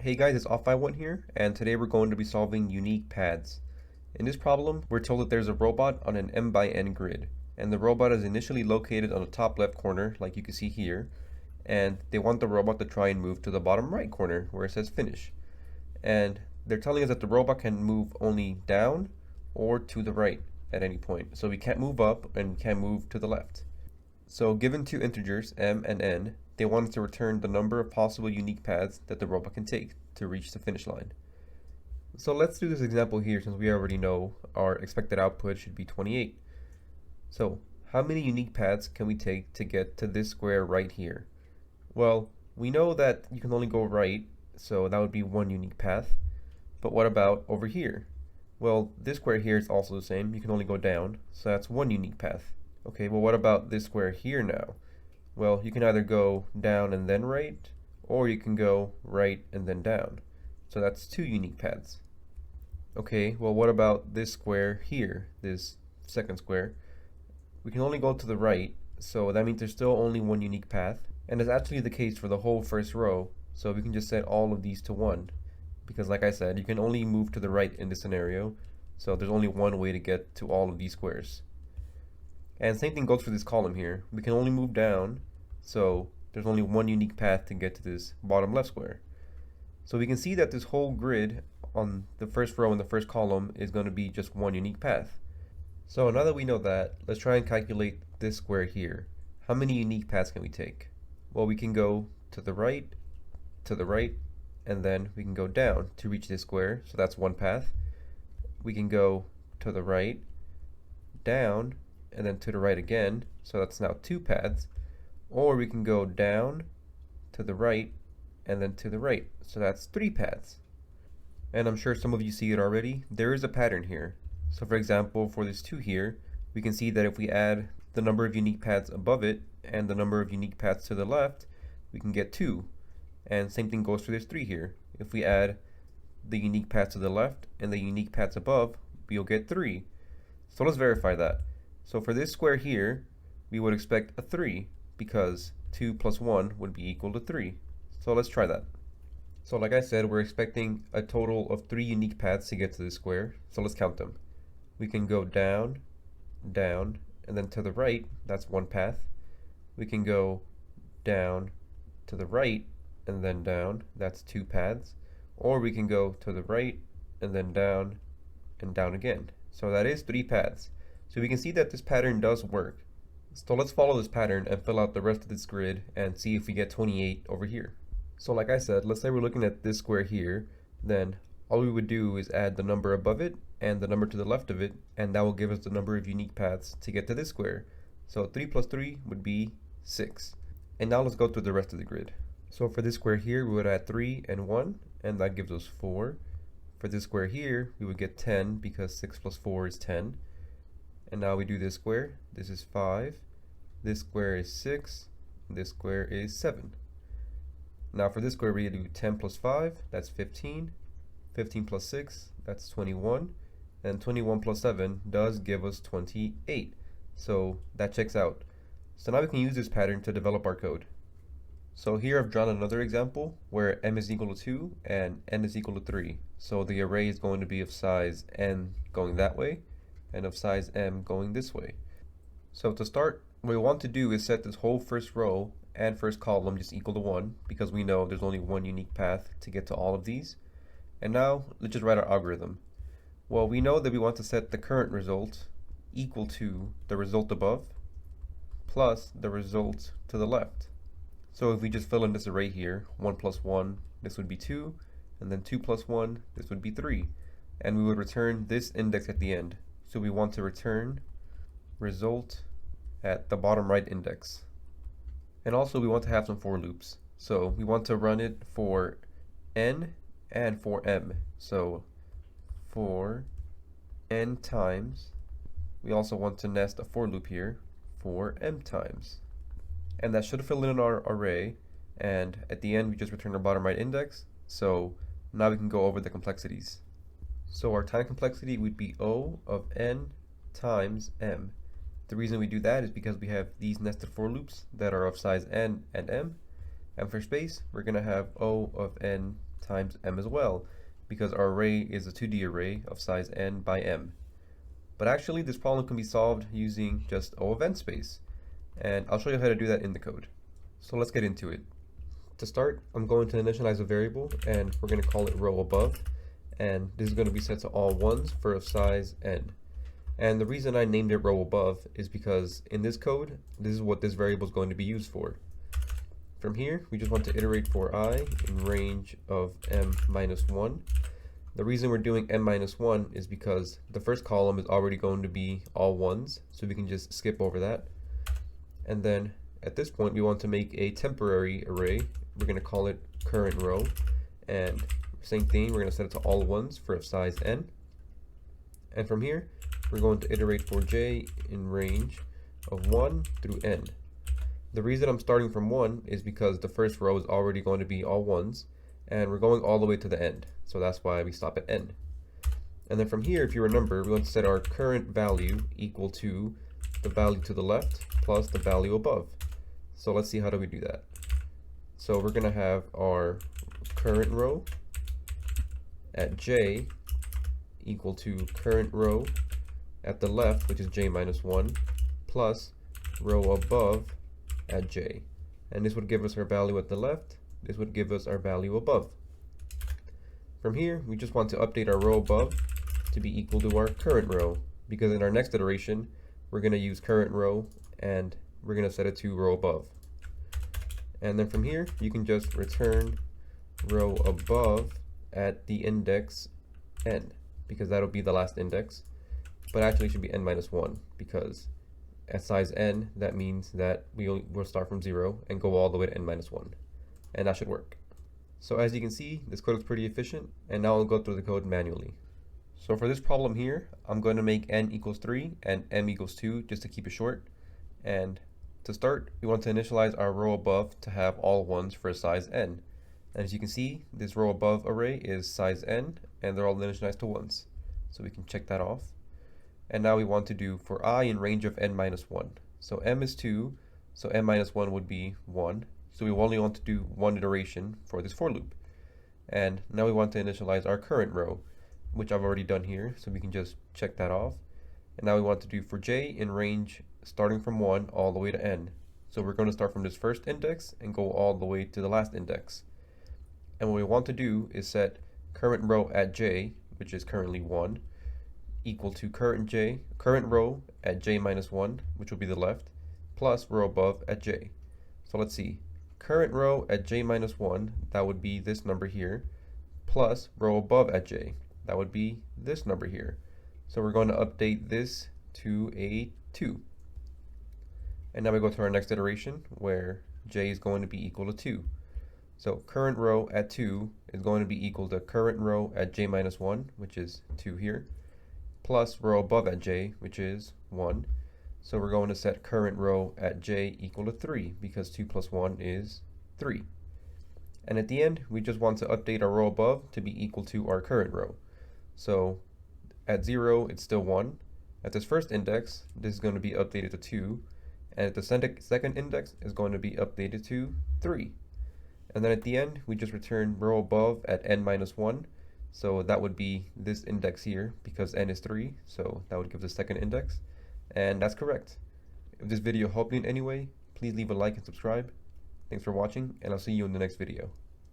Hey guys, it's Off1 here, and today we're going to be solving unique paths. In this problem, we're told that there's a robot on an m by n grid, and the robot is initially located on the top left corner, like you can see here, and they want the robot to try and move to the bottom right corner, where it says finish. And they're telling us that the robot can move only down or to the right at any point, so we can't move up and we can't move to the left. So given two integers, m and n, they want us to return the number of possible unique paths that the robot can take to reach the finish line. So let's do this example here since we already know our expected output should be 28. So how many unique paths can we take to get to this square right here? Well, we know that you can only go right, so that would be one unique path. But what about over here? Well, this square here is also the same. You can only go down, so that's one unique path. Okay, well what about this square here now? Well, you can either go down and then right, or you can go right and then down. So that's two unique paths. Okay, well what about this square here, this second square? We can only go to the right, so that means there's still only one unique path, and it's actually the case for the whole first row, so we can just set all of these to 1. Because like I said, you can only move to the right in this scenario, so there's only one way to get to all of these squares. And same thing goes for this column here. We can only move down, so there's only one unique path to get to this bottom left square. So we can see that this whole grid on the first row and the first column is going to be just one unique path. So now that we know that, let's try and calculate this square here. How many unique paths can we take? Well, we can go to the right, and then we can go down to reach this square, so that's one path. We can go to the right, down, and then to the right again, so that's now two paths. Or we can go down, to the right, and then to the right, so that's three paths. And I'm sure some of you see it already. There is a pattern here. So for example, for this 2 here, we can see that if we add the number of unique paths above it and the number of unique paths to the left, we can get 2. And same thing goes for this 3 here. If we add the unique paths to the left and the unique paths above, we'll get 3. So let's verify that. So for this square here, we would expect a 3 because 2 plus 1 would be equal to 3. So let's try that. So like I said, we're expecting a total of 3 unique paths to get to this square. So let's count them. We can go down, down, and then to the right, that's one path. We can go down to the right and then down, that's 2 paths. Or we can go to the right and then down and down again. So that is 3 paths. So we can see that this pattern does work. So let's follow this pattern and fill out the rest of this grid and see if we get 28 over here. So like I said, let's say we're looking at this square here, then all we would do is add the number above it and the number to the left of it, and that will give us the number of unique paths to get to this square. So 3 plus 3 would be 6. And now let's go through the rest of the grid. So for this square here, we would add 3 and 1, and that gives us 4. For this square here, we would get 10 because 6 plus 4 is 10. And now we do this square. This is 5. This square is 6. This square is 7. Now for this square, we do 10 plus 5, that's 15. 15 plus 6, that's 21. And 21 plus 7 does give us 28. So that checks out. So now we can use this pattern to develop our code. So here I've drawn another example where m is equal to 2 and n is equal to 3. So the array is going to be of size n going that way and of size m going this way. So to start, what we want to do is set this whole first row and first column just equal to 1 because we know there's only one unique path to get to all of these. And now let's just write our algorithm. Well, we know that we want to set the current result equal to the result above plus the result to the left. So if we just fill in this array here, 1 plus 1, this would be 2, and then 2 plus 1, this would be 3. And we would return this index at the end. So we want to return result at the bottom right index. And also we want to have some for loops. So we want to run it for n and for m. So for n times, we also want to nest a for loop here for m times. And that should fill in our array, and at the end we just return our bottom right index. So now we can go over the complexities. So our time complexity would be O of n times m. The reason we do that is because we have these nested for loops that are of size n and m. And for space, we're going to have O of n times m as well, because our array is a 2D array of size n by m. But actually, this problem can be solved using just O of n space, and I'll show you how to do that in the code. So let's get into it. To start, I'm going to initialize a variable, and we're going to call it row above, and this is going to be set to all ones for a size n. And the reason I named it row above is because in this code, this is what this variable is going to be used for. From here, we just want to iterate for I in range of m minus 1. The reason we're doing m minus 1 is because the first column is already going to be all ones, so we can just skip over that. And then at this point, we want to make a temporary array. We're going to call it current row, and same thing, we're going to set it to all ones for a size n. And from here, we're going to iterate for j in range of 1 through n. The reason I'm starting from 1 is because the first row is already going to be all ones, and we're going all the way to the end, so that's why we stop at n. And then from here, if you remember, we want to set our current value equal to the value to the left plus the value above. So let's see, how do we do that? So we're going to have our current row at j equal to current row at the left, which is j minus 1, plus row above at j. And this would give us our value at the left. This would give us our value above. From here, we just want to update our row above to be equal to our current row, because in our next iteration, we're going to use current row and we're going to set it to row above. And then from here, you can just return row above at the index n, because that'll be the last index. But actually it should be n minus 1, because at size n, that means that we'll start from 0 and go all the way to n minus 1. And that should work. So as you can see, this code is pretty efficient, and now I'll go through the code manually. So for this problem here, I'm going to make n equals 3 and m equals 2 just to keep it short. And to start, we want to initialize our row above to have all ones for a size n. And as you can see, this row above array is size n, and they're all initialized to ones. So we can check that off. And now we want to do for I in range of n minus 1. So m is 2, so n minus 1 would be 1. So we only want to do one iteration for this for loop. And now we want to initialize our current row, which I've already done here, so we can just check that off. And now we want to do for j in range starting from 1 all the way to n. So we're going to start from this first index and go all the way to the last index. And what we want to do is set current row at j, which is currently 1, equal to current row at j minus 1, which will be the left, plus row above at j. So let's see, current row at j minus 1, that would be this number here, plus row above at j, that would be this number here. So we're going to update this to a 2. And now we go to our next iteration where j is going to be equal to 2. So current row at 2 is going to be equal to current row at j minus 1, which is 2 here, plus row above at j, which is 1. So we're going to set current row at j equal to 3, because 2 plus 1 is 3. And at the end, we just want to update our row above to be equal to our current row. So at 0, it's still 1. At this first index, this is going to be updated to 2. And at the second index is going to be updated to 3. And then at the end, we just return row above at n minus 1. So that would be this index here, because n is 3, so that would give the second index. And that's correct. If this video helped you in any way, please leave a like and subscribe. Thanks for watching, and I'll see you in the next video.